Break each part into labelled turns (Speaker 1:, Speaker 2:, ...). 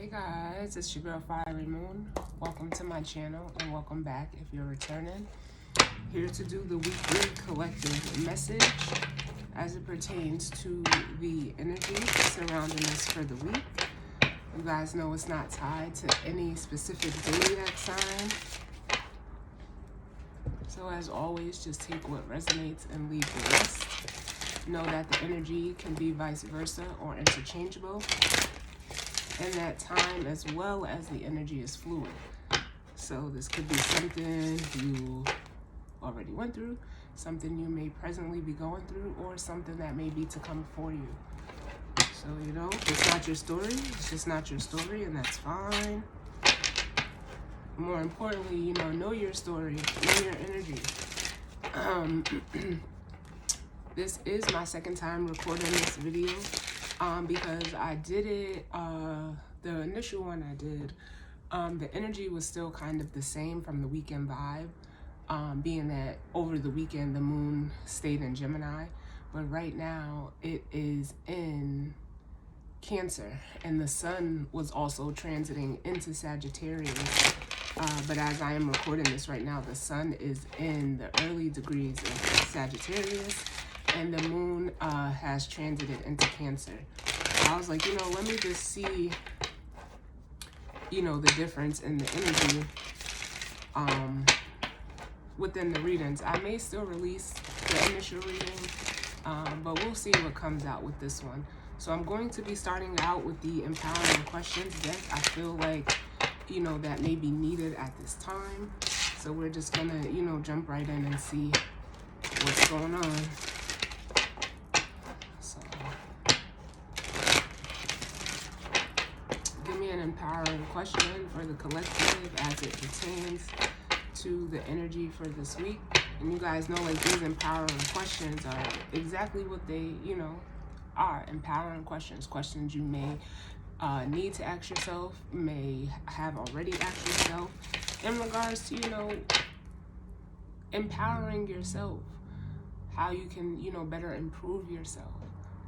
Speaker 1: Hey guys, it's your girl Fiery Moon. Welcome to my channel and welcome back if you're returning. Here to do the weekly collective message as it pertains to the energy surrounding us for the week. You guys know it's not tied to any specific zodiac sign. So as always, just take what resonates and leave the rest. Know that the energy can be vice versa or interchangeable, and that time as well as the energy is fluid. So this could be something you already went through, something you may presently be going through, or something that may be to come for you. So, if it's not your story, it's just not your story, and that's fine. More importantly, know your story, know your energy. This is my second time recording this video. Because I did it, the initial one I did, the energy was still kind of the same from the weekend vibe, being that over the weekend the moon stayed in Gemini, but right now it is in Cancer, and the sun was also transiting into Sagittarius, but as I am recording this right now, the sun is in the early degrees of Sagittarius, and the moon has transited into Cancer. I was like, let me just see, the difference in the energy within the readings. I may still release the initial reading, but we'll see what comes out with this one. So I'm going to be starting out with the empowering questions deck. I feel like, that may be needed at this time. So we're just gonna, jump right in and see what's going on. So give me an empowering question for the collective as it pertains to the energy for this week. And you guys know, like, these empowering questions are exactly what they, are. Empowering questions. Questions you may need to ask yourself, may have already asked yourself, in regards to, empowering yourself, how you can, better improve yourself.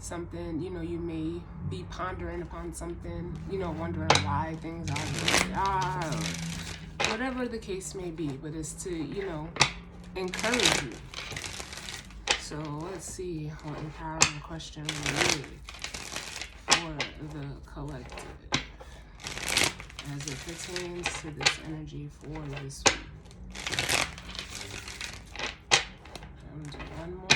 Speaker 1: Something, you may be pondering upon something, wondering why things are the way they are, or whatever the case may be, but it's to, encourage you. So let's see what empowering question we need for the collective as it pertains to this energy for this week. I'm gonna do one more.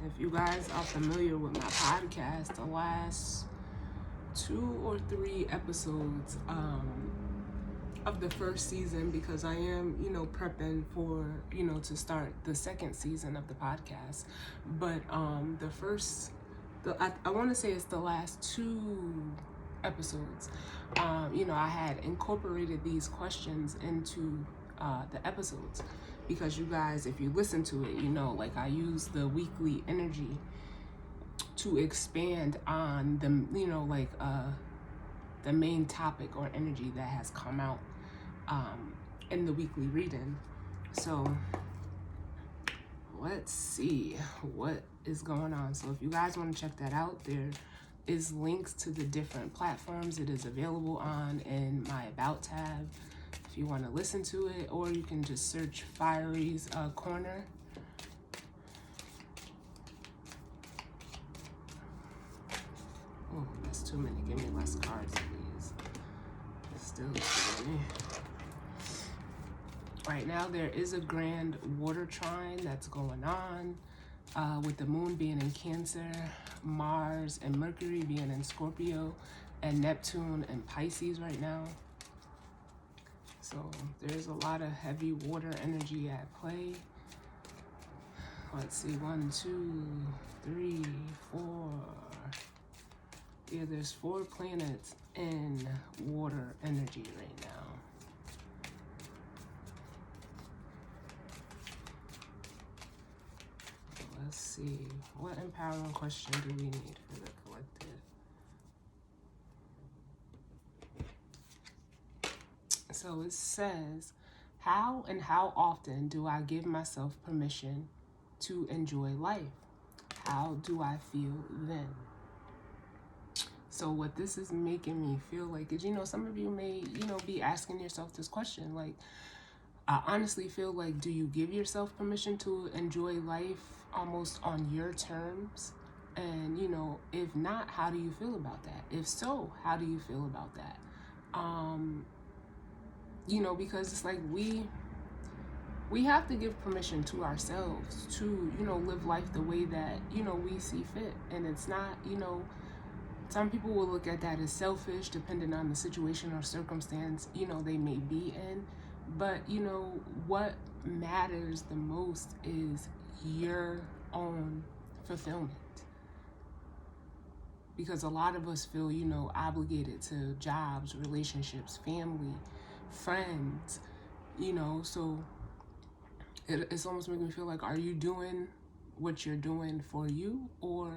Speaker 1: If you guys are familiar with my podcast, the last 2 or 3 episodes of the first season, because I am, prepping for, to start the second season of the podcast. But I want to say it's the last 2 episodes. I had incorporated these questions into the episodes, because you guys, if you listen to it, like, I use the weekly energy to expand on the main topic or energy that has come out in the weekly reading. So let's see what is going on. So if you guys want to check that out, there is links to the different platforms it is available on in my About tab if you want to listen to it, or you can just search Fiery's Corner. Oh, that's too many. Give me less cards, please. Still too many. Right now, there is a grand water trine that's going on, with the moon being in Cancer, Mars and Mercury being in Scorpio, and Neptune and Pisces right now. So there's a lot of heavy water energy at play. Let's see, 1, 2, 3, 4. Yeah, there's 4 planets in water energy right now. Let's see, what empowering question do we need for the collective? So it says, how and how often do I give myself permission to enjoy life. How do I feel then? So what this is making me feel like is, some of you may, be asking yourself this question. Like, I honestly feel like, do you give yourself permission to enjoy life almost on your terms? And, if not, how do you feel about that? If so, how do you feel about that? Because it's like we have to give permission to ourselves to, live life the way that, we see fit. And it's not, some people will look at that as selfish, depending on the situation or circumstance, they may be in. But, what matters the most is your own fulfillment. Because a lot of us feel, obligated to jobs, relationships, family, friends, so it's almost making me feel like, are you doing what you're doing for you, or,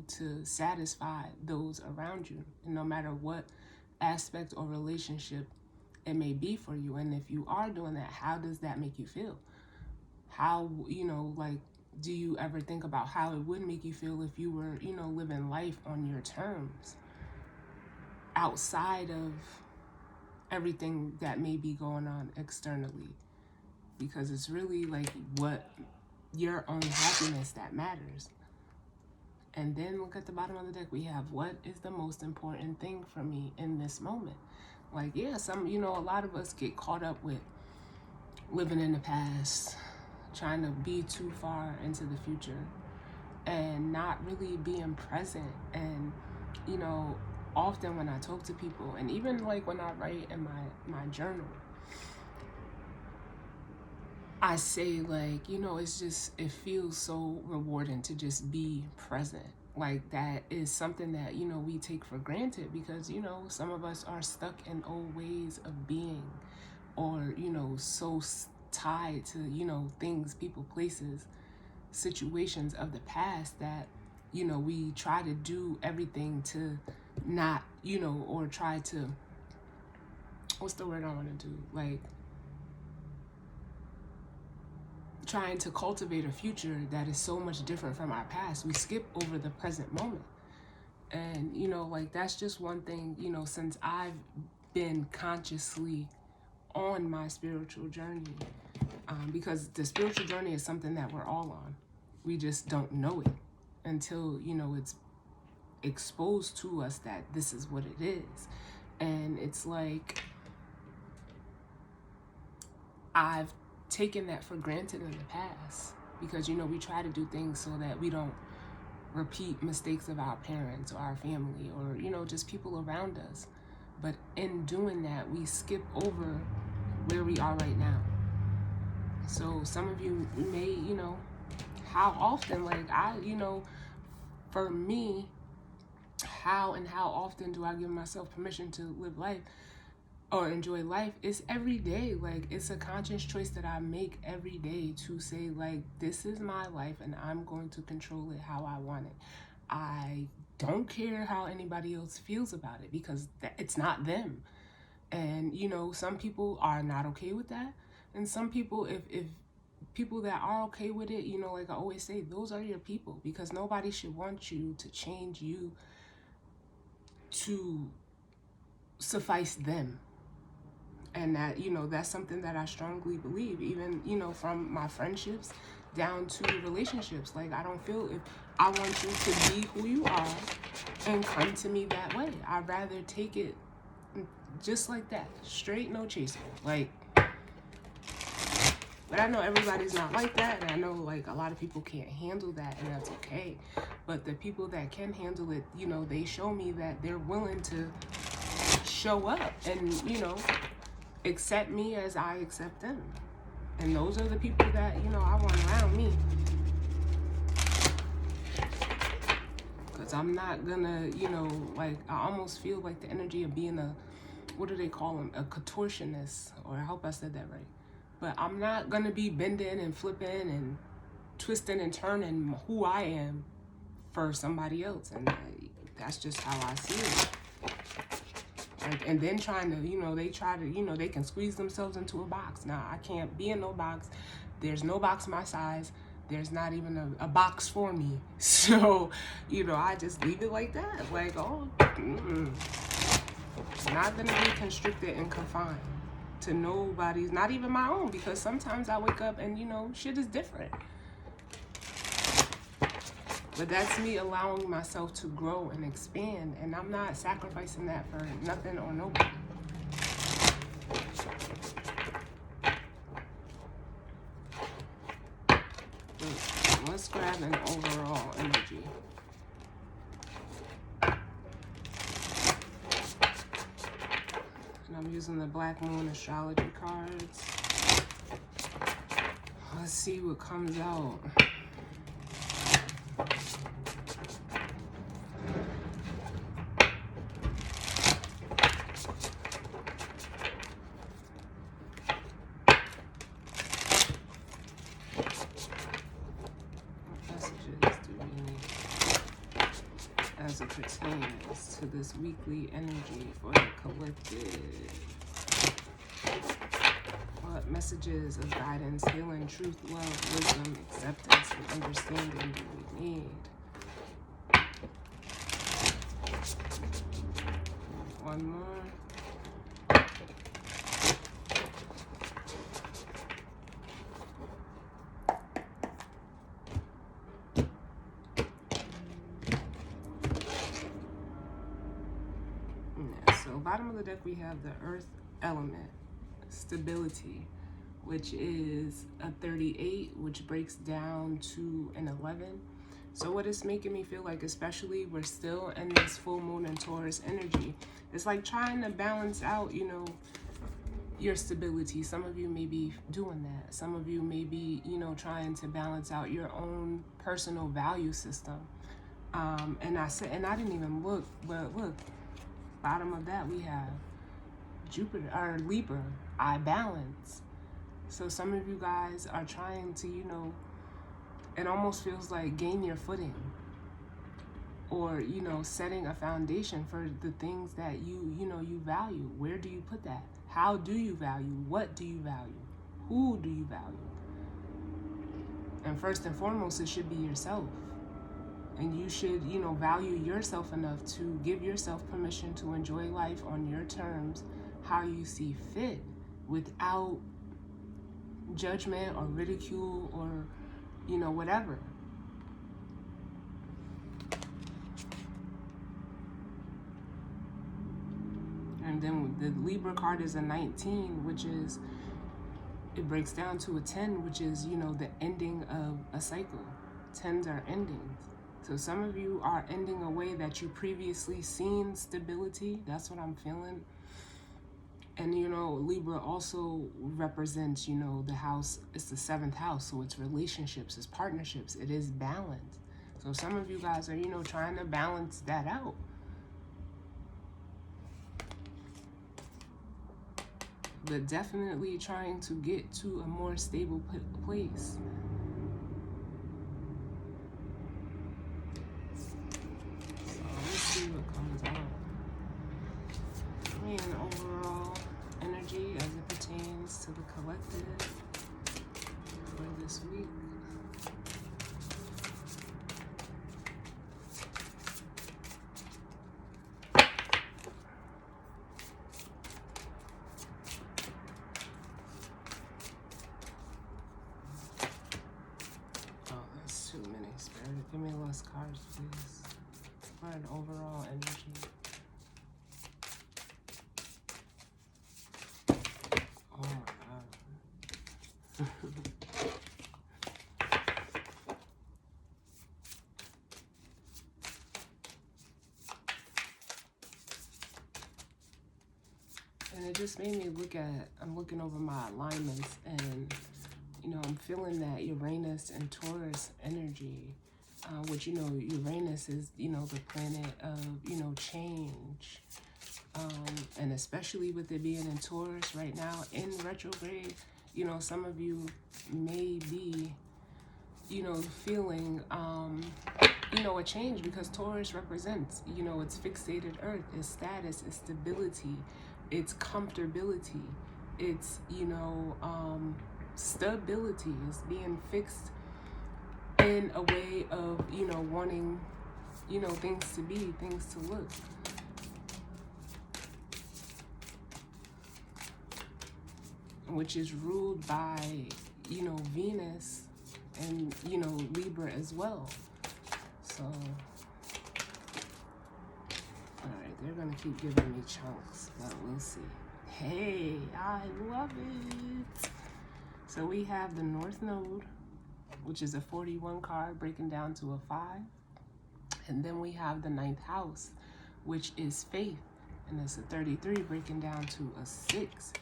Speaker 1: to satisfy those around you, no matter what aspect or relationship it may be for you? And if you are doing that, how does that make you feel? How, do you ever think about how it would make you feel if you were, living life on your terms, outside of everything that may be going on externally? Because it's really like what your own happiness that matters. And then look at the bottom of the deck. We have, what is the most important thing for me in this moment? Like, yeah, a lot of us get caught up with living in the past, trying to be too far into the future, and not really being present. And, often when I talk to people, and even like when I write in my journal, I say, like, it feels so rewarding to just be present. Like, that is something that, we take for granted because, some of us are stuck in old ways of being, or, so tied to, things, people, places, situations of the past that, we try to do everything to not, or try to, what's the word I want to do? Like, trying to cultivate a future that is so much different from our past. We skip over the present moment. And, that's just one thing, since I've been consciously on my spiritual journey, because the spiritual journey is something that we're all on. We just don't know it until, it's exposed to us that this is what it is. And it's like, I've taken that for granted in the past because, we try to do things so that we don't repeat mistakes of our parents or our family or, just people around us. But in doing that, we skip over where we are right now. So some of you may, how often, like for me, how often do I give myself permission to live life or enjoy life? It's every day. Like, it's a conscious choice that I make every day to say, like, this is my life and I'm going to control it how I want it. I don't care how anybody else feels about it because it's not them. And, some people are not okay with that. And some people, if people that are okay with it, like I always say, those are your people, because nobody should want you to change you to suffice them. And that, that's something that I strongly believe, even, from my friendships down to relationships. Like, I don't feel, if I want you to be who you are and come to me that way, I'd rather take it just like that, straight, no chaser. Like, but I know everybody's not like that, and I know, like, a lot of people can't handle that, and that's okay. But the people that can handle it, they show me that they're willing to show up and, accept me as I accept them. And those are the people that, I want around me. Because I'm not gonna, like, I almost feel like the energy of being what do they call them? A contortionist, or I hope I said that right. But I'm not gonna be bending and flipping and twisting and turning who I am for somebody else. And that's just how I see it. Like, and then trying to, they try to, they can squeeze themselves into a box. Now, I can't be in no box. There's no box my size. There's not even a box for me. So, you know, I just leave it like that. Like, oh, not gonna be constricted and confined to nobody's, not even my own, because sometimes I wake up and, you know, shit is different. But that's me allowing myself to grow and expand, and I'm not sacrificing that for nothing or nobody. Let's grab an overall energy. And I'm using the Black Moon astrology cards. Let's see what comes out. As it pertains to this weekly energy for the collective. What messages of guidance, healing, truth, love, wisdom, acceptance, and understanding do we need? One more. So bottom of the deck, we have the earth element, stability, which is a 38, which breaks down to an 11. So what it's making me feel like, especially we're still in this full moon and Taurus energy, it's like trying to balance out, you know, your stability. Some of you may be doing that. Some of you may be, you know, trying to balance out your own personal value system. And I said, and I didn't even look, but look, bottom of that we have Jupiter or Libra, I balance. So some of you guys are trying to, you know, it almost feels like gain your footing, or, you know, setting a foundation for the things that you know, you value. Where do you put that? How do you value? What do you value? Who do you value? And first and foremost, it should be yourself. And you should, you know, value yourself enough to give yourself permission to enjoy life on your terms, how you see fit, without judgment or ridicule or, you know, whatever. And then the Libra card is a 19, which is, it breaks down to a 10, which is, you know, the ending of a cycle. 10s are endings. So some of you are ending a way that you previously seen stability. That's what I'm feeling. And, you know, Libra also represents, you know, the house. It's the 7th house. So it's relationships, it's partnerships, it is balance. So some of you guys are, you know, trying to balance that out. But definitely trying to get to a more stable place. See what comes out. I mean, overall energy as it pertains to the collective for this week. Oh, that's too many, Spirit. Give me less cards, please. For an overall energy. Oh my God. And it just made me look at, I'm looking over my alignments, and, you know, I'm feeling that Uranus and Taurus energy, which, you know, Uranus is, you know, the planet of, you know, change. And especially with it being in Taurus right now in retrograde, you know, some of you may be, you know, feeling, you know, a change, because Taurus represents, you know, it's fixated earth, it's status, it's stability, it's comfortability, it's, you know, stability, it's being fixed in a way of, you know, wanting, you know, things to be, things to look. Which is ruled by, you know, Venus and, you know, Libra as well. So, alright, they're going to keep giving me chunks, but we'll see. Hey, I love it. So we have the North Node, which is a 41 card breaking down to a 5. And then we have the 9th house, which is faith. And it's a 33 breaking down to a 6.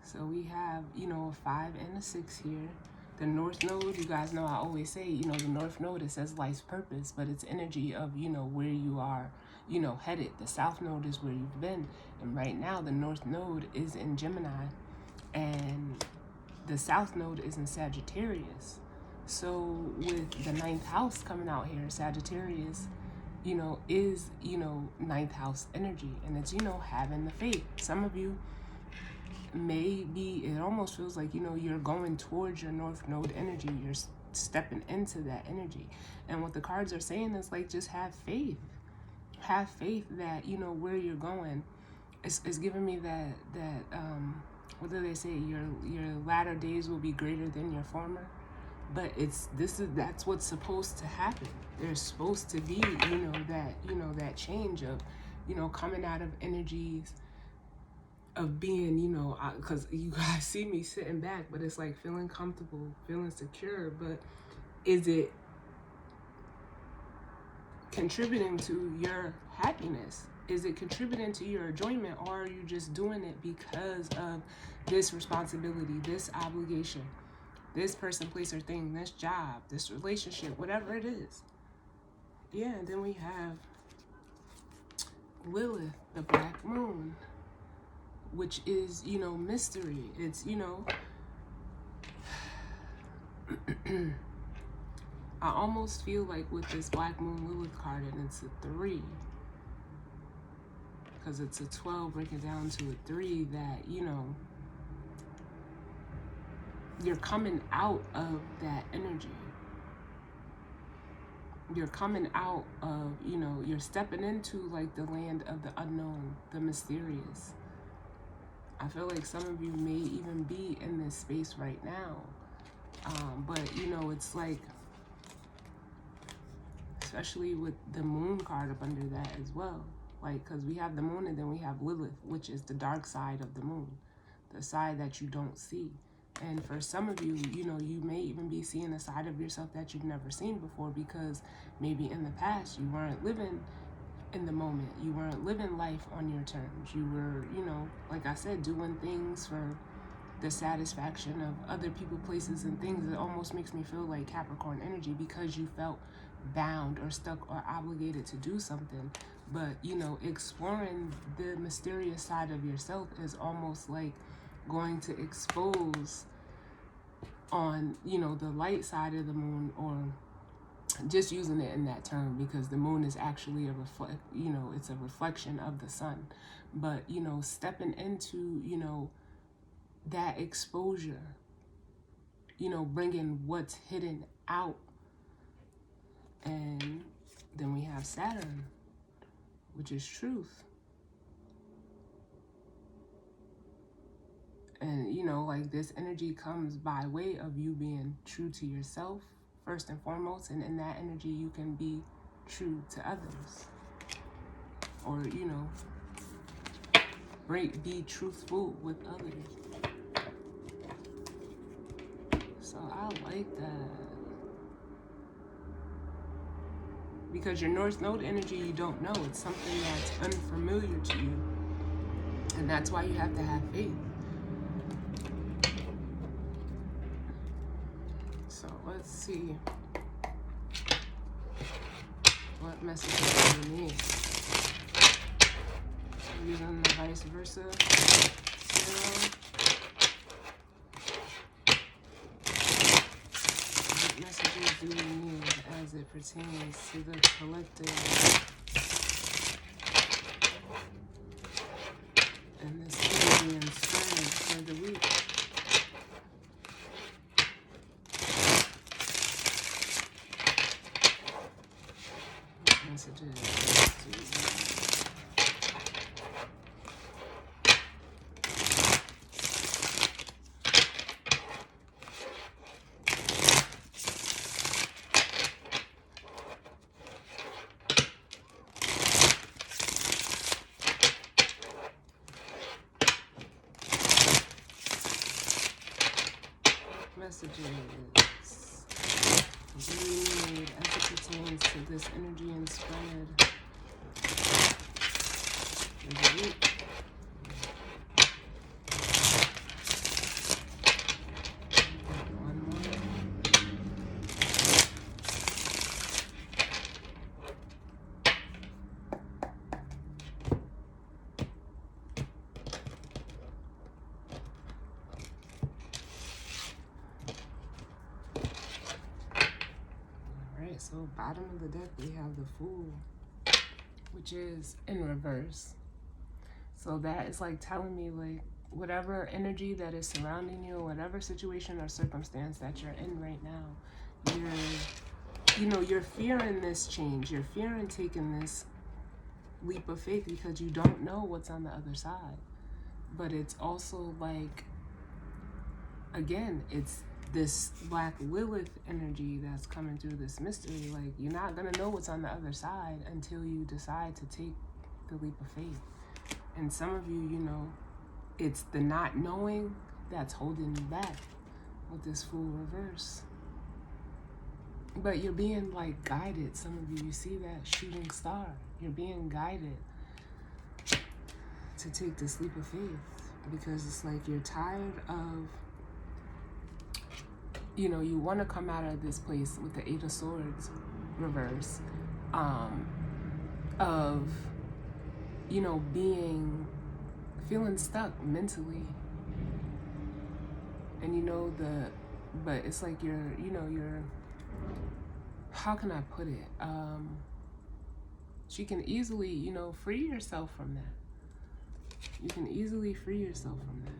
Speaker 1: So we have, you know, a 5 and a 6 here. The North Node, you guys know I always say, you know, the North Node, it says life's purpose, but it's energy of, you know, where you are, you know, headed. The South Node is where you've been. And right now, the North Node is in Gemini. And the South Node is in Sagittarius. So with the 9th house coming out here, Sagittarius, you know, is, you know, 9th house energy. And it's, you know, having the faith. Some of you maybe it almost feels like, you know, you're going towards your North Node energy. You're stepping into that energy. And what the cards are saying is like, just have faith. Have faith that, you know, where you're going. It's giving me that what do they say? Your latter days will be greater than your former. But that's what's supposed to happen. There's supposed to be, you know, that change of, you know, coming out of energies of being, you know, because you guys see me sitting back, but it's like feeling comfortable, feeling secure. But is it contributing to your happiness? Is it contributing to your enjoyment, or are you just doing it because of this responsibility, this obligation, this person, place, or thing, this job, this relationship, whatever it is? Yeah, and then we have Lilith, the Black Moon, which is, you know, mystery. It's, you know, I almost feel like with this Black Moon Lilith card, and it's a 3, because it's a 12 breaking down to a 3, that, you know, you're coming out of that energy. You're coming out of, you know, you're stepping into like the land of the unknown, the mysterious. I feel like some of you may even be in this space right now. But, you know, it's like, especially with the moon card up under that as well. Like, because we have the moon and then we have Lilith, which is the dark side of the moon, the side that you don't see. And for some of you, you know, you may even be seeing a side of yourself that you've never seen before, because maybe in the past you weren't living in the moment. You weren't living life on your terms. You were, you know, like I said, doing things for the satisfaction of other people, places, and things. It almost makes me feel like Capricorn energy, because you felt bound or stuck or obligated to do something. But, you know, exploring the mysterious side of yourself is almost like going to expose on, you know, the light side of the moon, or just using it in that term because the moon is actually it's a reflection of the sun. But, you know, stepping into, you know, that exposure, you know, bringing what's hidden out. And then we have Saturn, which is truth. And, you know, like this energy comes by way of you being true to yourself, first and foremost. And in that energy, you can be true to others. Or, you know, be truthful with others. So I like that. Because your North Node energy, you don't know. It's something that's unfamiliar to you. And that's why you have to have faith. So let's see. What messages do you need? Using the vice versa. What messages do you need as it pertains to the collective and this energy and strength for the week? Messages do we need as it pertains to this energy and spread? So bottom of the deck, we have the Fool, which is in reverse. So that is like telling me, like, whatever energy that is surrounding you, whatever situation or circumstance that you're in right now, you're fearing this change. You're fearing taking this leap of faith because you don't know what's on the other side. But it's also like, again, it's this Black Lilith energy that's coming through this mystery. Like, you're not gonna know what's on the other side until you decide to take the leap of faith. And some of you, it's the not knowing that's holding you back with this Fool reverse. But you're being like guided. Some of you see that shooting star. You're being guided to take this leap of faith because it's like you're tired of, you want to come out of this place with the Eight of Swords reverse, of, feeling stuck mentally. And but it's like you're, how can I put it? She can easily, free yourself from that. You can easily free yourself from that.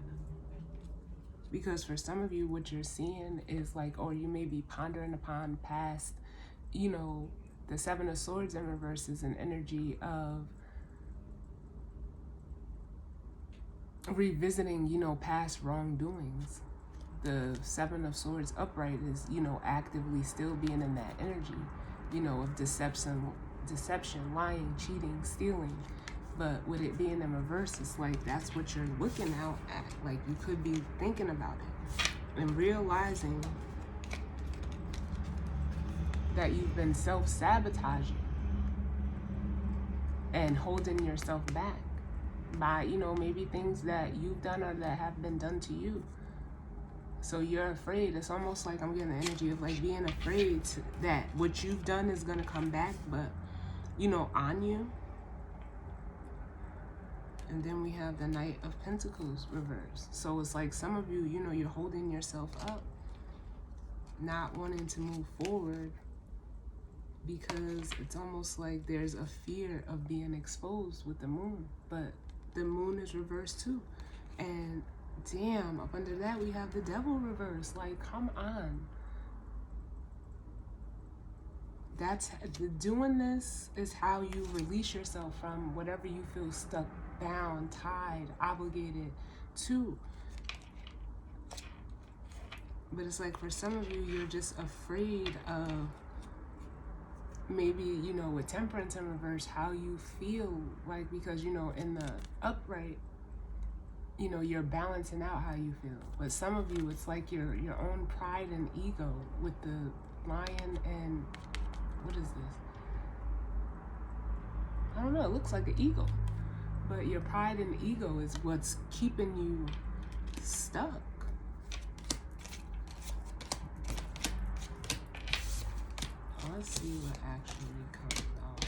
Speaker 1: Because for some of you, what you're seeing is like, or you may be pondering upon past, the Seven of Swords in reverse is an energy of revisiting, past wrongdoings. The Seven of Swords upright is, actively still being in that energy, of deception, lying, cheating, stealing. But with it being in reverse, it's like that's what you're looking out at. Like, you could be thinking about it and realizing that you've been self-sabotaging and holding yourself back by, maybe things that you've done or that have been done to you. So you're afraid. It's almost like I'm getting the energy of like being afraid that what you've done is going to come back, but, on you. And then we have the Knight of Pentacles reversed. So it's like some of you, you're holding yourself up, not wanting to move forward because it's almost like there's a fear of being exposed with the moon. But the moon is reversed too. And damn, up under that we have the Devil reversed. Like, come on. Doing this is how you release yourself from whatever you feel stuck, bound, tied, obligated to. But it's like for some of you, you're just afraid of maybe, with Temperance in reverse, how you feel like, because, in the upright, you're balancing out how you feel. But some of you, it's like your own pride and ego with the Lion and what is this? I don't know, it looks like an eagle. But your pride and ego is what's keeping you stuck. Let's see what actually comes out.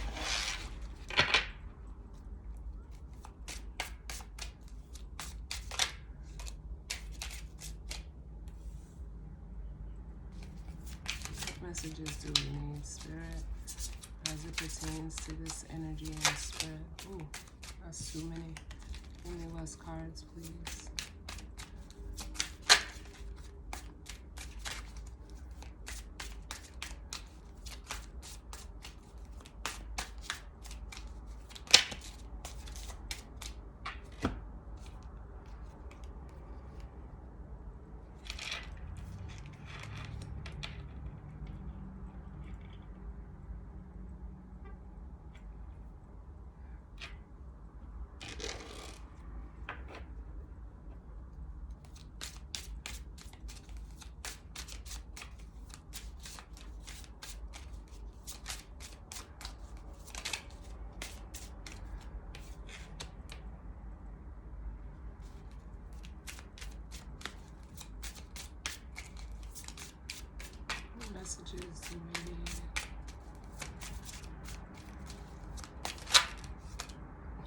Speaker 1: What messages do we need, Spirit, as it pertains to this energy and spread? Ooh, that's too many. Give me less cards, please.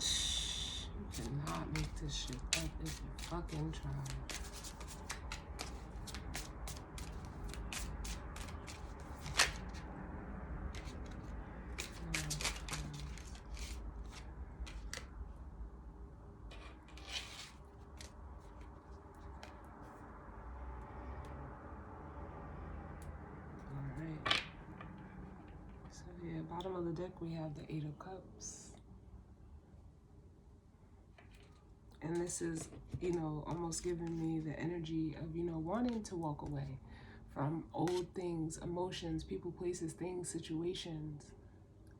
Speaker 1: You cannot make this shit up if you fucking try. Bottom of the deck, we have the Eight of Cups. And this is, you know, almost giving me the energy of, you know, wanting to walk away from old things, emotions, people, places, things, situations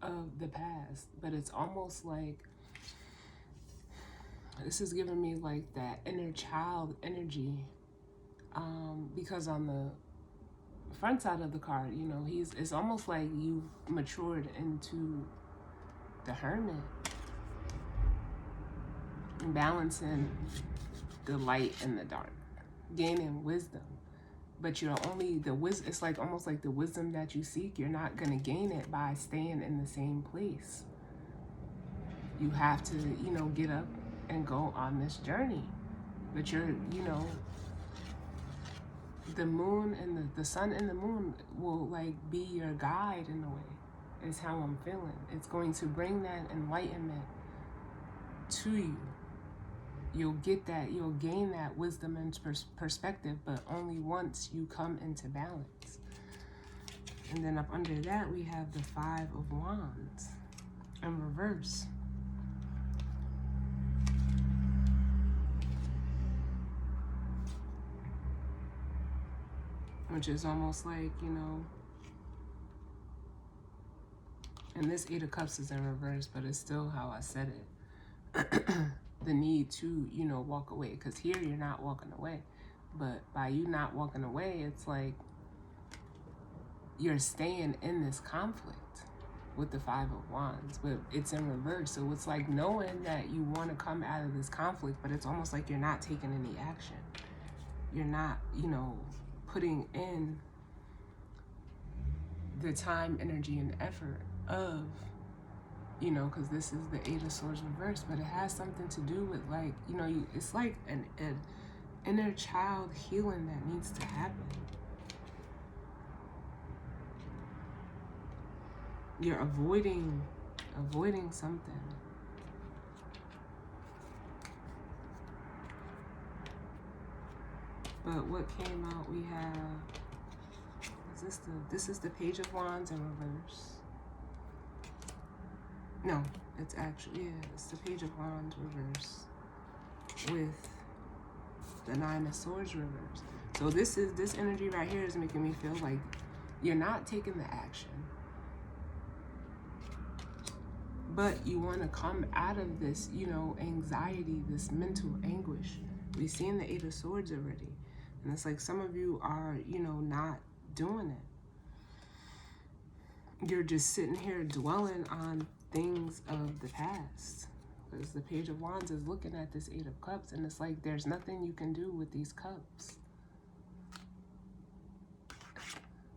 Speaker 1: of the past. But it's almost like, this is giving me like that inner child energy. Because on the front side of the card, you know, it's almost like you've matured into the Hermit, balancing the light and the dark, gaining wisdom. But you're only the wisdom, it's like almost like the wisdom that you seek, you're not going to gain it by staying in the same place. You have to, you know, get up and go on this journey. But you're, you know, the moon and the sun and the moon will like be your guide in a way, is how I'm feeling. It's going to bring that enlightenment to you. You'll get that, you'll gain that wisdom and perspective, but only once you come into balance. And then up under that, we have the Five of Wands in reverse. Which is almost like, you know, and this Eight of Cups is in reverse, but it's still how I said it. The need to, you know, walk away. Because here you're not walking away. But by you not walking away, it's like you're staying in this conflict with the Five of Wands. But it's in reverse. So it's like knowing that you want to come out of this conflict, but it's almost like you're not taking any action. You're not, you know, putting in the time, energy, and effort of, you know, because this is the Eight of Swords reverse, but it has something to do with, like, you know, it's like an inner child healing that needs to happen. You're avoiding something. But what came out, we have, this is the Page of Wands in reverse. No, it's actually, yeah, it's the Page of Wands reverse with the Nine of Swords reverse. So this energy right here is making me feel like you're not taking the action, but you want to come out of this, you know, anxiety, this mental anguish. We've seen the Eight of Swords already. And it's like some of you are, you know, not doing it. You're just sitting here dwelling on things of the past. Because the Page of Wands is looking at this Eight of Cups, and it's like there's nothing you can do with these cups.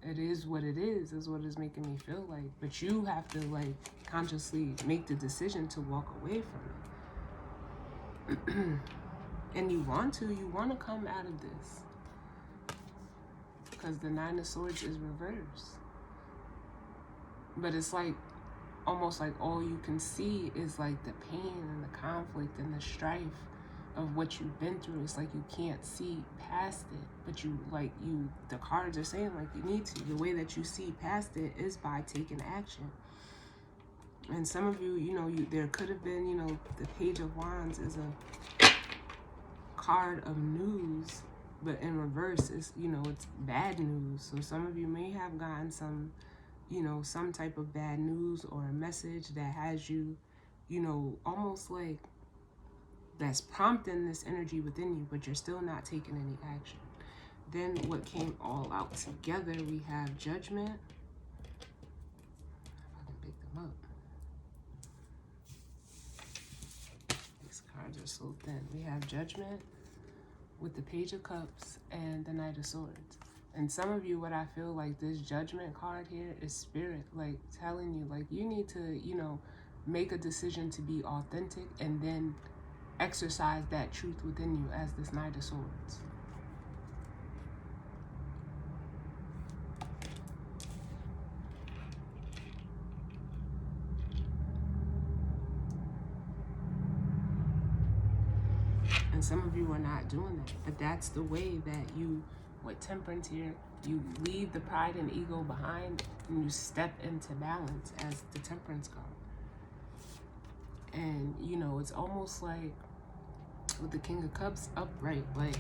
Speaker 1: It is what it is what it's making me feel like. But you have to, like, consciously make the decision to walk away from it. And you want to come out of this. Because the Nine of Swords is reversed. But it's like, almost like all you can see is like the pain and the conflict and the strife of what you've been through. It's like you can't see past it. But the cards are saying like you need to. The way that you see past it is by taking action. And some of you, you know, there could have been, you know, the Page of Wands is a card of news, but in reverse is, you know, it's bad news. So some of you may have gotten some, you know, some type of bad news or a message that has you, you know, almost like that's prompting this energy within you, but you're still not taking any action. Then what came all out together, we have Judgment. If I can pick them up. These cards are so thin. We have Judgment with the Page of Cups and the Knight of Swords. And some of you, what I feel like this Judgment card here is spirit, like telling you, like, you need to, you know, make a decision to be authentic and then exercise that truth within you as this Knight of Swords. And some of you are not doing that, but that's the way that you, with Temperance here, you leave the pride and ego behind and you step into balance as the Temperance card. And, you know, it's almost like with the King of Cups upright, like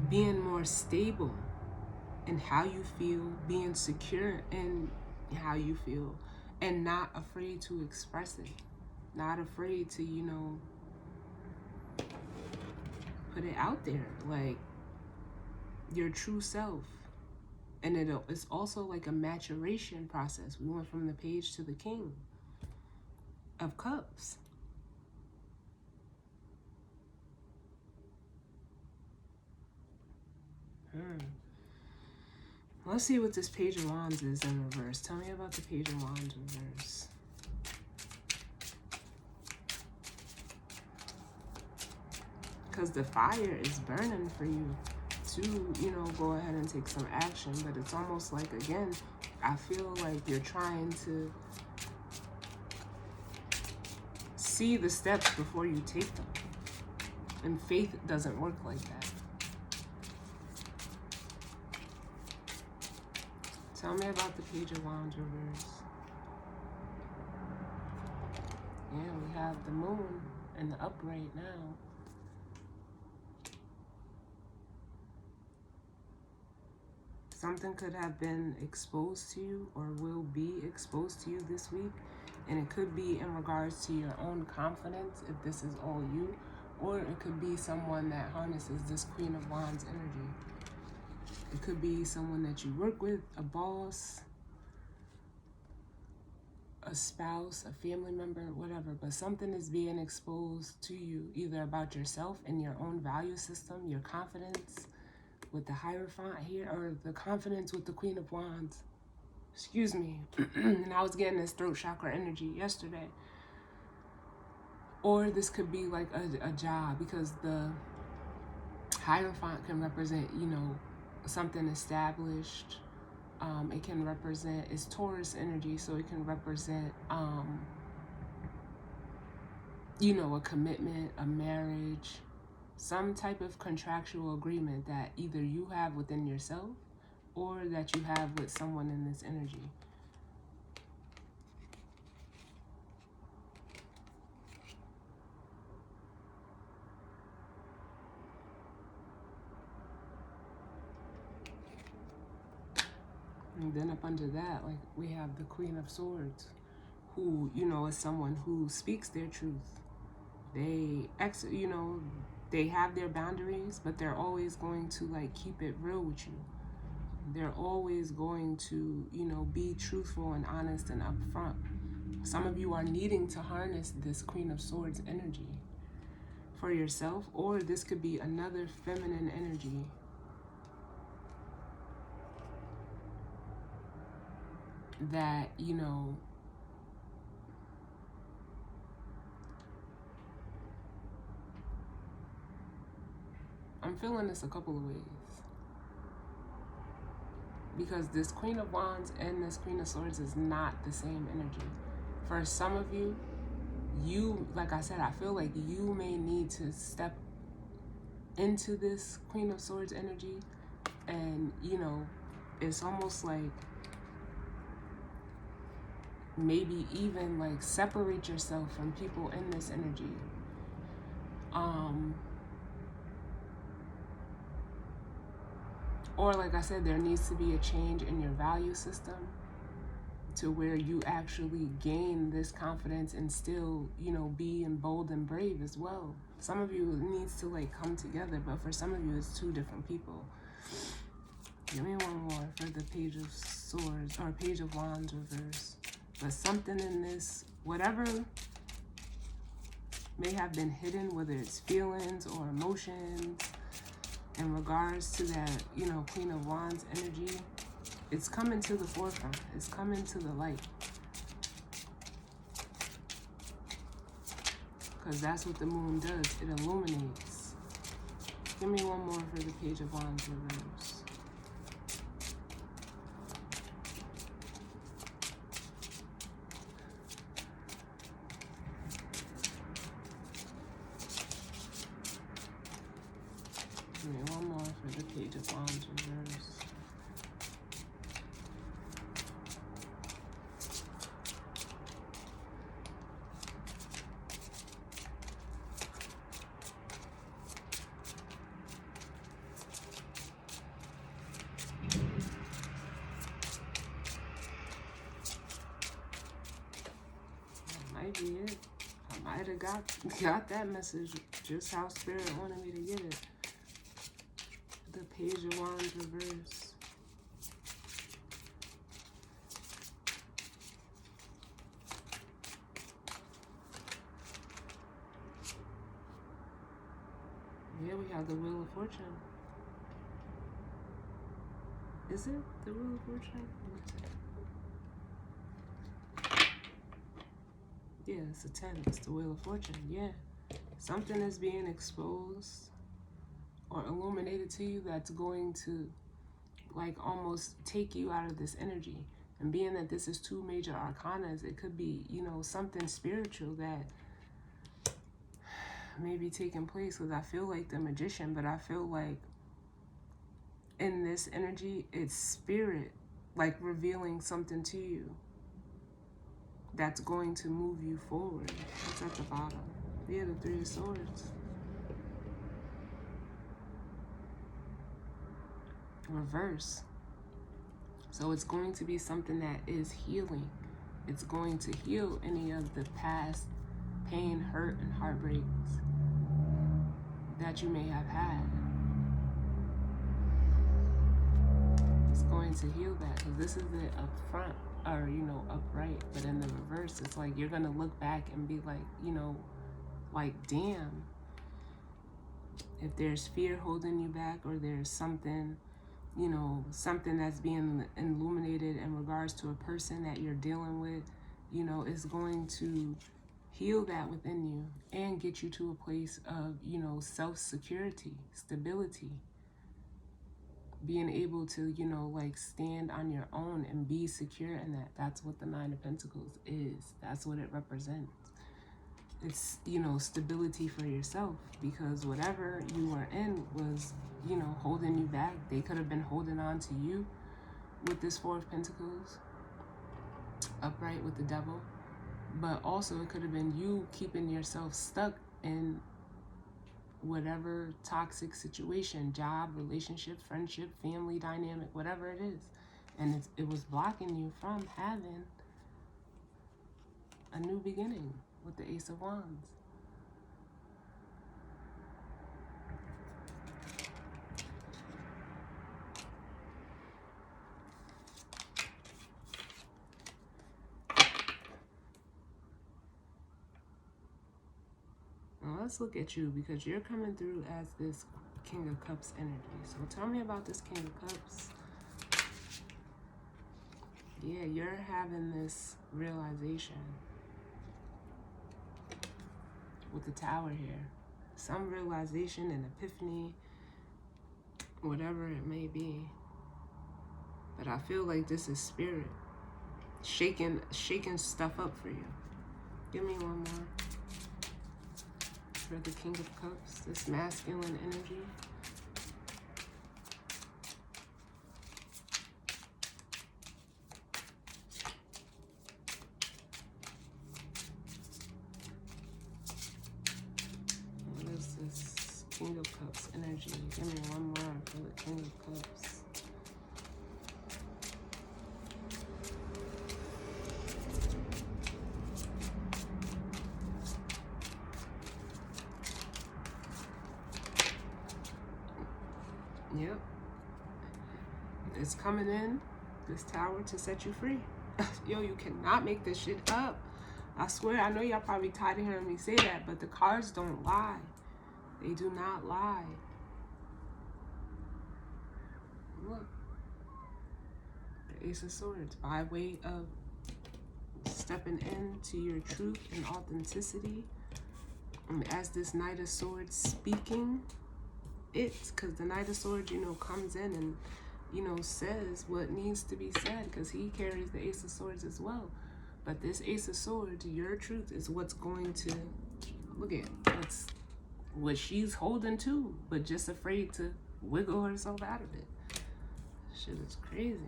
Speaker 1: being more stable in how you feel, being secure in how you feel, and not afraid to express it, not afraid to, you know, put it out there, like your true self. And it's also like a maturation process. We went from the Page to the King of Cups. Let's see what this Page of Wands is in reverse. Tell me about the Page of Wands reverse. Because the fire is burning for you to, you know, go ahead and take some action. But it's almost like, again, I feel like you're trying to see the steps before you take them. And faith doesn't work like that. Tell me about the Page of Wands reverse. Yeah, we have the Moon in the upright now. Something could have been exposed to you or will be exposed to you this week. And it could be in regards to your own confidence, if this is all you. Or it could be someone that harnesses this Queen of Wands energy. It could be someone that you work with, a boss, a spouse, a family member, whatever. But something is being exposed to you, either about yourself and your own value system, your confidence with the Hierophant here, or the confidence with the Queen of Wands. Excuse me. And I was getting this throat chakra energy yesterday. Or this could be like a job, because the Hierophant can represent, you know, something established. It can represent, it's Taurus energy, so it can represent, you know, a commitment, a marriage, some type of contractual agreement that either you have within yourself or that you have with someone in this energy. And then up under that, like, we have the Queen of Swords, who, you know, is someone who speaks their truth. They, you know, they have their boundaries, but they're always going to, like, keep it real with you. They're always going to, you know, be truthful and honest and upfront. Some of you are needing to harness this Queen of Swords energy for yourself, or this could be another feminine energy. That, you know, I'm feeling this a couple of ways. Because this Queen of Wands and this Queen of Swords is not the same energy. For some of you, like I said, I feel like you may need to step into this Queen of Swords energy. And, you know, it's almost like maybe even like separate yourself from people in this energy. Or like I said, there needs to be a change in your value system to where you actually gain this confidence and still, you know, be bold and brave as well. Some of you, it needs to like come together, but for some of you, it's two different people. Give me one more for the Page of Swords, or Page of Wands reverse. But something in this, whatever may have been hidden, whether it's feelings or emotions, in regards to that, you know, Queen of Wands energy, it's coming to the forefront. It's coming to the light. Because that's what the moon does. It illuminates. Give me one more for the Page of Wands reverse. Give me one more for the Page of Wands reverse. Might be it. I might have got that message just how Spirit wanted me to get it. The Page of Wands reverse. Yeah, we have the Wheel of Fortune. Is it the Wheel of Fortune? Yeah, it's a 10. It's the Wheel of Fortune. Yeah. Something is being exposed or illuminated to you that's going to, like, almost take you out of this energy. And being that this is 2 major arcanas, it could be, you know, something spiritual that may be taking place. Because I feel like the Magician, but I feel like in this energy, it's Spirit, like, revealing something to you that's going to move you forward. What's at the bottom? Yeah, the 3 of Swords. Reverse. So it's going to be something that is healing. It's going to heal any of the past pain, hurt, and heartbreaks that you may have had. It's going to heal that, because this is it up front, or, you know, upright. But in the reverse, it's like you're going to look back and be like, you know, like, damn. If there's fear holding you back, or there's something, you know, something that's being illuminated in regards to a person that you're dealing with, you know, is going to heal that within you and get you to a place of, you know, self-security, stability, being able to, you know, like, stand on your own and be secure in that. That's what the 9 of Pentacles is. That's what it represents. It's, you know, stability for yourself, because whatever you were in was, you know, holding you back. They could have been holding on to you with this 4 of Pentacles, upright with the Devil. But also it could have been you keeping yourself stuck in whatever toxic situation, job, relationship, friendship, family dynamic, whatever it is. And it was blocking you from having a new beginning with the Ace of Wands. Now let's look at you, because you're coming through as this King of Cups energy. So tell me about this King of Cups. Yeah, you're having this realization with the Tower here. Some realization and epiphany, whatever it may be. But I feel like this is Spirit shaking stuff up for you. Give me one more for the King of Cups, this masculine energy. What is this King of Cups energy? Give me one more for the King of Cups. Yep. It's coming in, this Tower, to set you free. Yo, you cannot make this shit up. I swear, I know y'all probably tired of hearing me say that, but the cards don't lie. They do not lie. Look, the Ace of Swords, by way of stepping into your truth and authenticity. As this Knight of Swords speaking, it's because the Knight of Swords, you know, comes in and, you know, says what needs to be said, because he carries the Ace of Swords as well. But this Ace of Swords, your truth, is what's going to, look at, that's what she's holding to, but just afraid to wiggle herself out of it. Shit is crazy.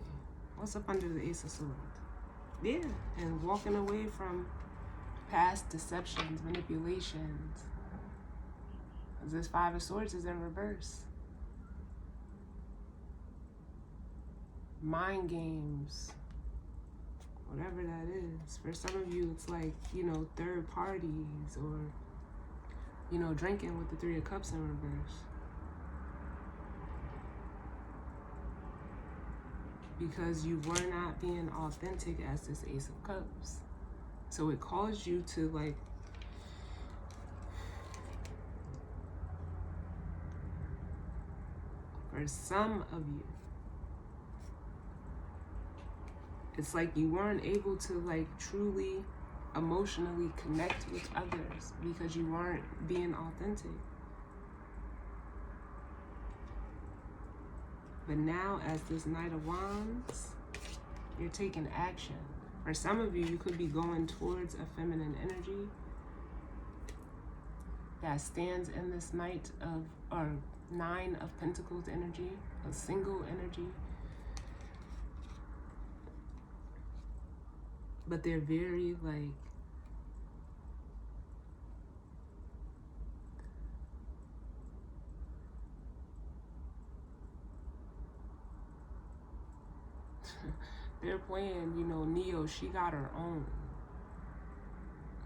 Speaker 1: What's up under the Ace of Swords? Yeah, and walking away from past deceptions, manipulations. This Five of Swords is in reverse. Mind games, whatever that is. For some of you, it's like, you know, third parties, or, you know, drinking with the Three of Cups in reverse. Because you were not being authentic as this Ace of Cups. So it caused you to, like, for some of you, it's like you weren't able to, like, truly emotionally connect with others because you weren't being authentic. But now, as this Knight of Wands, you're taking action. For some of you, you could be going towards a feminine energy that stands in this Knight of, or Nine of Pentacles energy, a single energy. But they're very, like, they're playing, you know, Neo, she got her own.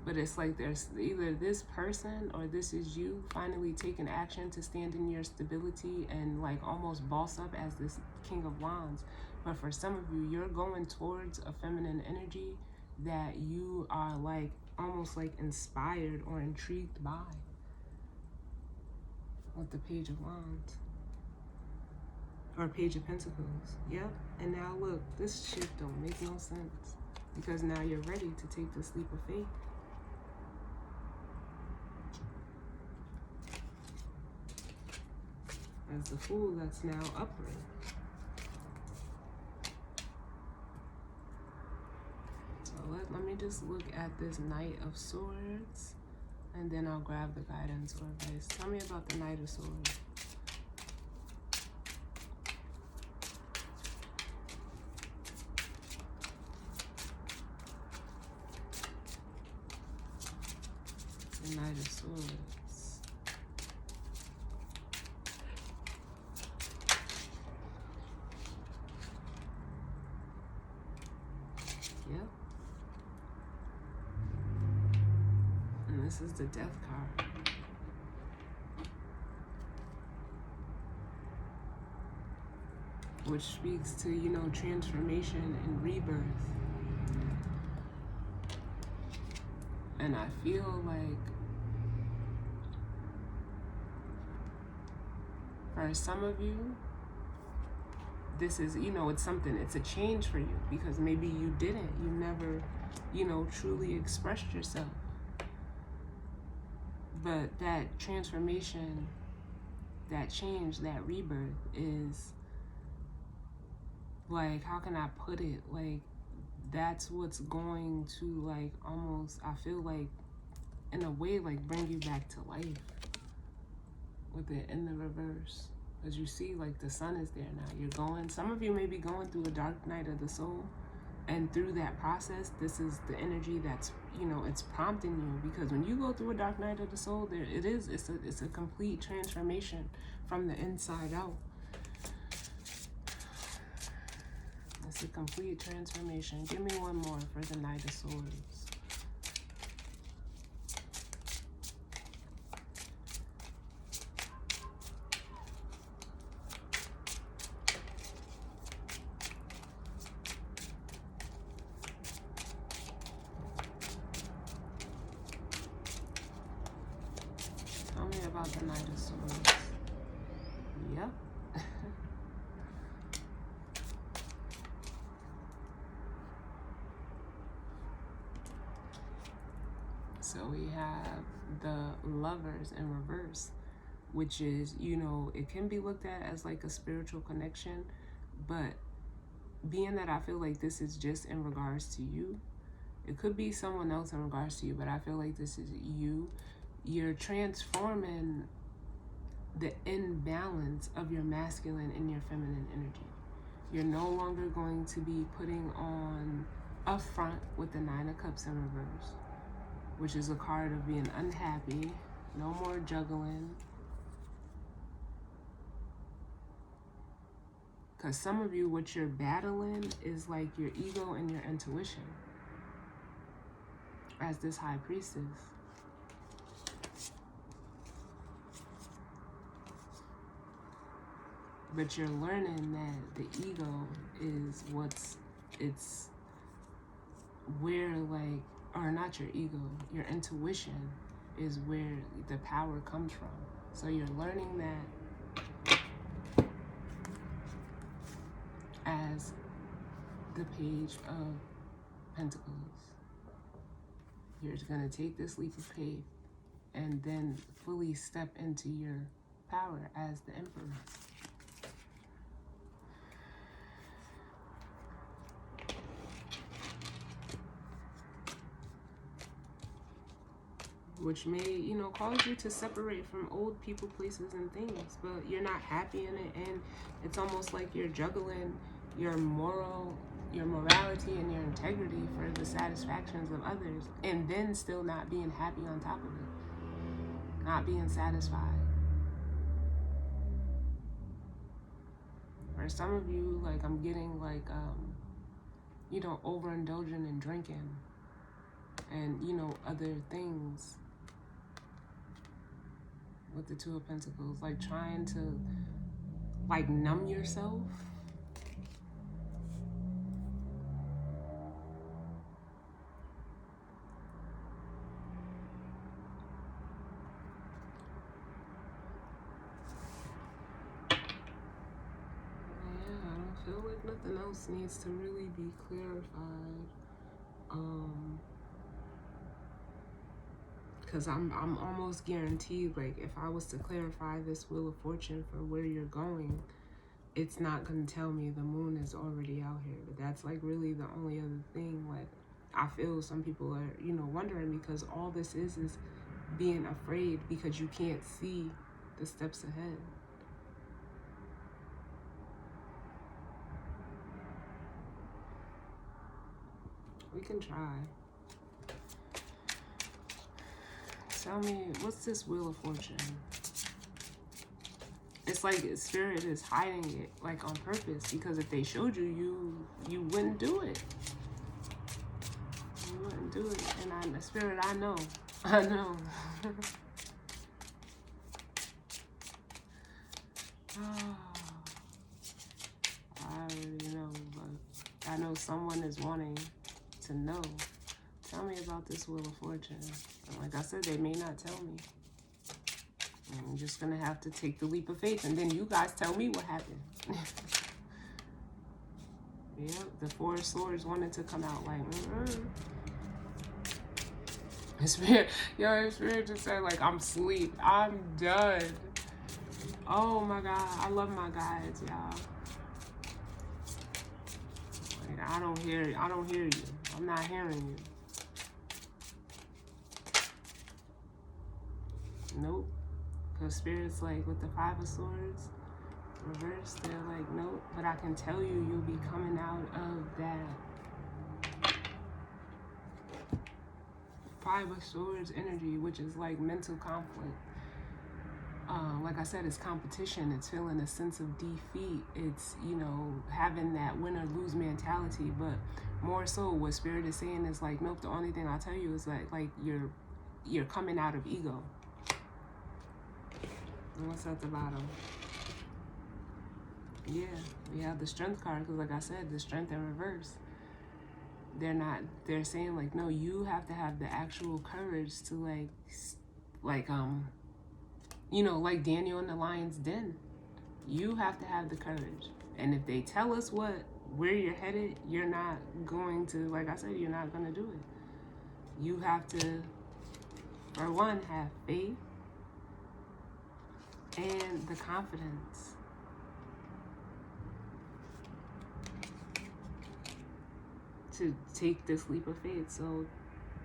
Speaker 1: But it's like there's either this person or this is you finally taking action to stand in your stability and, like, almost boss up as this King of Wands. But for some of you, you're going towards a feminine energy that you are, like, almost like inspired or intrigued by. With the Page of Wands. Or Page of Pentacles. Yep. And now look, this shit don't make no sense. Because now you're ready to take this leap of faith. As the Fool that's now upright. So let me just look at this Knight of Swords, and then I'll grab the guidance or advice. Tell me about the Knight of Swords. The Knight of Swords. Yep. And this is the Death card. Which speaks to, you know, transformation and rebirth. And I feel like for some of you, this is, you know, it's something, it's a change for you because maybe you never, you know, truly expressed yourself. But that transformation, that change, that rebirth is, like, how can I put it? Like, that's what's going to, like, almost, I feel like, in a way, like, bring you back to life with it in the reverse. As you see, like, the sun is there now. You're going, some of you may be going through a dark night of the soul. And through that process, this is the energy that's, you know, it's prompting you. Because when you go through a dark night of the soul, it's a complete transformation from the inside out. It's a complete transformation. Give me one more for the Knight of Swords. Tell me about the Knight of Swords. Yep. So we have the Lovers in reverse, which is, you know, it can be looked at as like a spiritual connection, but being that I feel like this is just in regards to you, it could be someone else in regards to you, but I feel like this is you. You're transforming the imbalance of your masculine and your feminine energy. You're no longer going to be putting on a front with the Nine of Cups in reverse, which is a card of being unhappy. No more juggling. Because some of you, what you're battling is like your ego and your intuition as this High Priestess. But you're learning that the ego is it's where, like, or not your ego, your intuition is where the power comes from. So you're learning that as the Page of Pentacles. You're going to take this leap of faith and then fully step into your power as the Emperor. Which may, you know, cause you to separate from old people, places, and things, but you're not happy in it, and it's almost like you're juggling your morality and your integrity for the satisfactions of others, and then still not being happy on top of it, not being satisfied. For some of you, like, I'm getting like, you know, overindulging in drinking and, you know, other things. With the Two of Pentacles, like trying to like numb yourself. Yeah, I don't feel like nothing else needs to really be clarified. Because I'm almost guaranteed, like, if I was to clarify this Wheel of Fortune for where you're going, it's not going to tell me the moon is already out here. But that's, like, really the only other thing. Like, I feel some people are, you know, wondering, because all this is being afraid because you can't see the steps ahead. We can try. Tell me, what's this Wheel of Fortune? It's like Spirit is hiding it, like, on purpose, because if they showed you, you wouldn't do it. You wouldn't do it. And the Spirit, I know. I know. Oh, I already know, but I know someone is wanting to know. Tell me about this Wheel of Fortune. And like I said, they may not tell me. I'm just going to have to take the leap of faith. And then you guys tell me what happened. Yep, the Four of Swords wanted to come out like, Spirit, yo, Spirit just said, like, I'm asleep. I'm done. Oh my God. I love my guides, y'all. Like, I don't hear you. I'm not hearing you. Nope. Because Spirit's like, with the Five of Swords reverse, they're like, nope. But I can tell you, you'll be coming out of that Five of Swords energy, which is like mental conflict. Like I said, it's competition. It's feeling a sense of defeat. It's, you know, having that win or lose mentality. But more so, what Spirit is saying is like, nope. The only thing I'll tell you is that, like, you're coming out of ego. And what's at the bottom? Yeah, we have the Strength card, because like I said, the Strength in reverse. They're saying, like, no, you have to have the actual courage to, like, you know, like Daniel in the lion's den. You have to have the courage. And if they tell us where you're headed, you're not going to, like I said, you're not going to do it. You have to For one, have faith and the confidence to take this leap of faith. So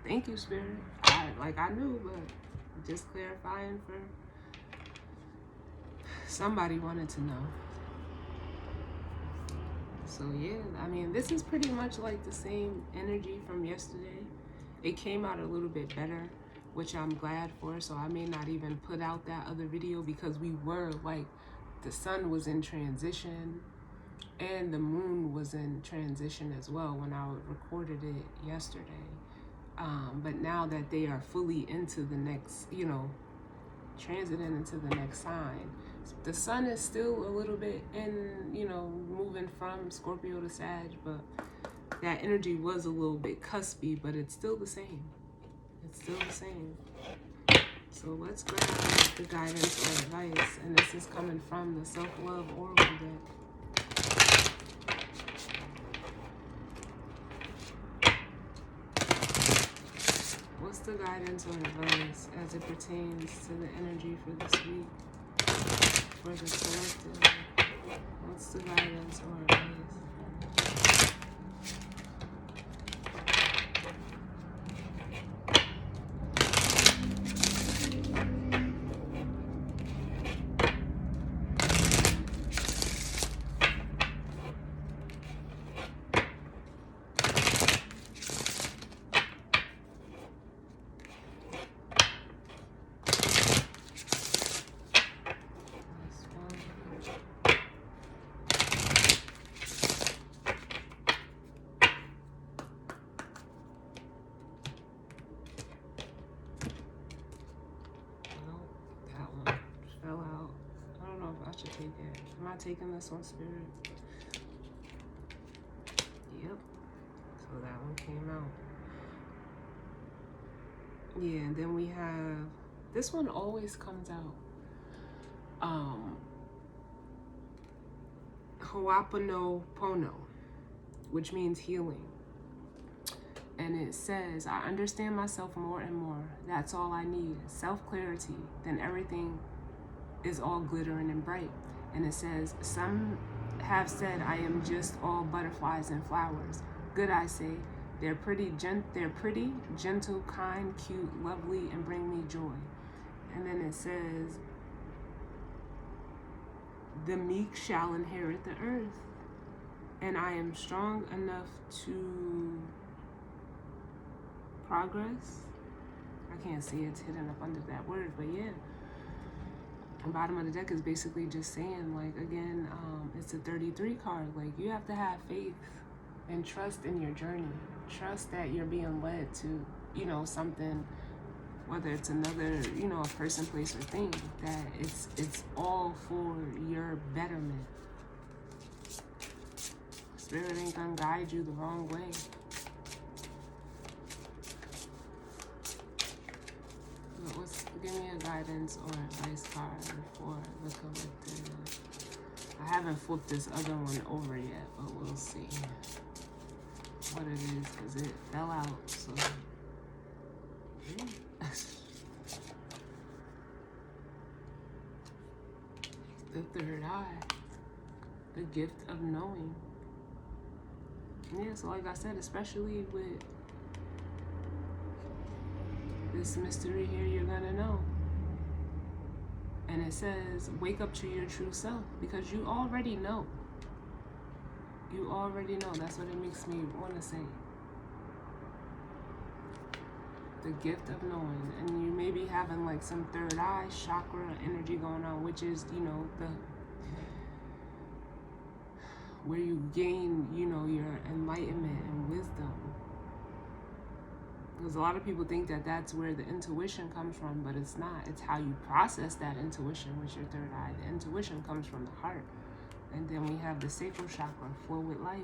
Speaker 1: thank you, Spirit. I knew, but just clarifying for somebody wanted to know. So yeah, I mean, this is pretty much like the same energy from yesterday. It came out a little bit better, which I'm glad for. So I may not even put out that other video because we were like, the sun was in transition and the moon was in transition as well when I recorded it yesterday. But now that they are fully into the next, transiting into the next sign, the sun is still a little bit in, moving from Scorpio to Sag, but that energy was a little bit cuspy, but it's still the same. It's still the same. So let's grab the guidance or advice, and this is coming from the Self-Love Oracle deck. What's the guidance or advice as it pertains to the energy for this week? For the collective, what's the guidance or advice? Take it. Am I taking this one, Spirit? Yep. So that one came out. Yeah, and then we have, this one always comes out. Ho'oponopono, which means healing. And it says, I understand myself more and more. That's all I need. Self-clarity. Then everything is all glittering and bright. And it says, some have said I am just all butterflies and flowers. Good, I say. They're pretty, gentle, kind, cute, lovely, and bring me joy. And then it says, the meek shall inherit the earth. And I am strong enough to progress. I can't see it's hidden up under that word, but yeah. The bottom of the deck is basically just saying, like, again, it's a 33 card. Like, you have to have faith and trust in your journey. Trust that you're being led to, something, whether it's another, a person, place, or thing, that it's all for your betterment. Spirit ain't gonna guide you the wrong way. Give me a guidance or advice card for the collective. I haven't flipped this other one over yet, but we'll see what it is because it fell out. So the third eye, the gift of knowing. Yeah, so like I said, especially with this mystery here, you're gonna know. And it says, wake up to your true self, because you already know. You already know. That's what it makes me want to say. The gift of knowing. And you may be having like some third eye chakra energy going on, which is, where you gain, your enlightenment and wisdom. Because a lot of people think that that's where the intuition comes from, but it's not. It's how you process that intuition with your third eye. The intuition comes from the heart. And then we have the sacral chakra, flow with life.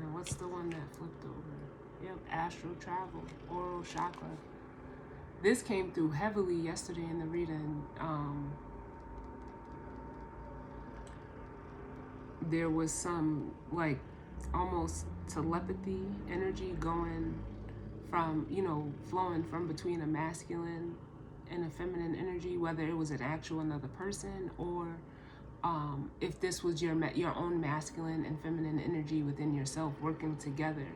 Speaker 1: And what's the one that flipped over? Yep, astral travel, oral chakra. This came through heavily yesterday in the reading. There was some, like, almost telepathy energy going from, you know, flowing from between a masculine and a feminine energy, whether it was an actual another person, or if this was your own masculine and feminine energy within yourself working together,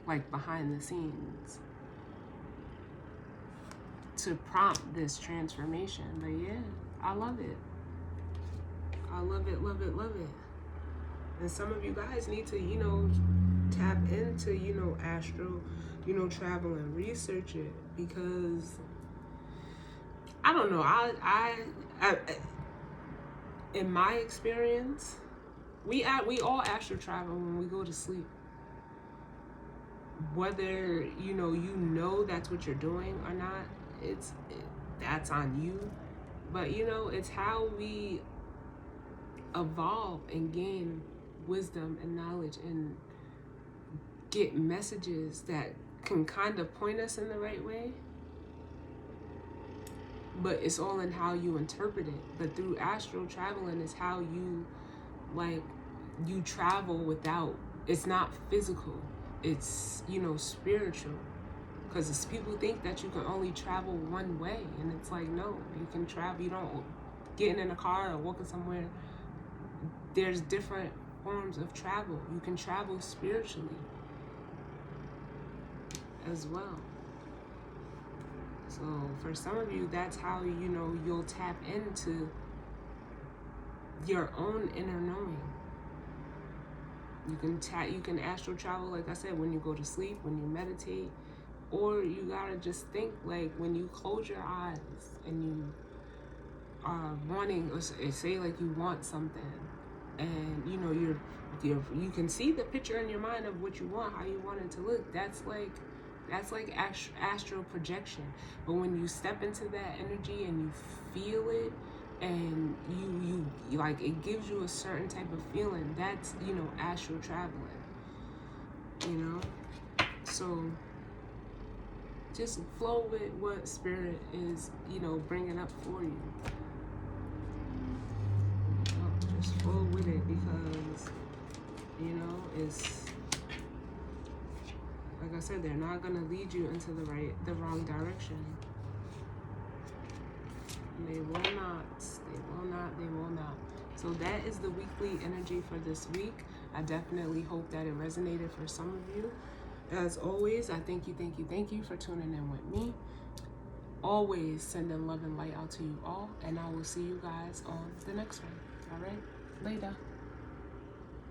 Speaker 1: like behind the scenes, to prompt this transformation. But yeah, I love it. I love it, love it, love it. And some of you guys need to, you know, tap into, you know, astral, you know, travel and research it, because I don't know, I in my experience, we all astral travel when we go to sleep. Whether you know that's what you're doing or not, that's on you. But you know, it's how we evolve and gain wisdom and knowledge and get messages that can kind of point us in the right way. But it's all in how you interpret it. But through astral traveling is how you, like, you travel without, it's not physical, it's, you know, spiritual. Because people think that you can only travel one way, and it's like, no, you can travel. You don't getting in a car or walking somewhere. There's different forms of travel. You can travel spiritually as well. So for some of you, that's how, you know, you'll tap into your own inner knowing. You can astral travel, like I said, when you go to sleep, when you meditate, or you gotta just think, like when you close your eyes and you are wanting, or say like you want something, and you know you can see the picture in your mind of what you want, how you want it to look. That's like astral projection. But when you step into that energy and you feel it, and you like, it gives you a certain type of feeling, that's, you know, astral traveling, you know. So just flow with what spirit is, you know, bringing up for you. Just flow with it, because, you know, it's like I said, they're not gonna lead you into the wrong direction. They will not. They will not. So that is the weekly energy for this week. I definitely hope that it resonated for some of you. As always, I thank you for tuning in with me. Always sending love and light out to you all, and I will see you guys on the next one. All right, later.